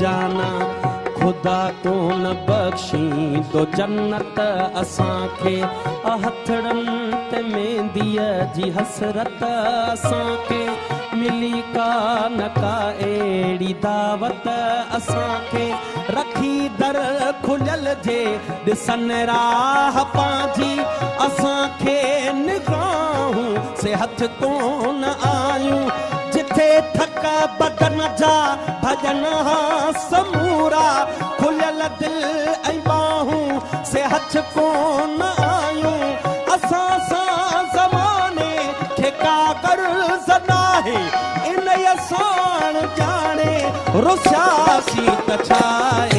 जाना खुदा कोन बख्शी तो जन्नत असांखे हथड़नि ते मेंदीअ जी हसरत असांखे मिली का न का अहिड़ी दावत असांखे रखी दर खुलियल जे ॾिसनि राह पंहिंजी असांखे निगाहूं से हथ कोन आयूं जिथे थक बदन जा भॼन समूरा खुलियल दिल ऐं बाहूं से हथ कोन आयूं असां सां ज़माने खे का गर्ज़ नाहे इन साण ॼाणे रुसियासी त छाए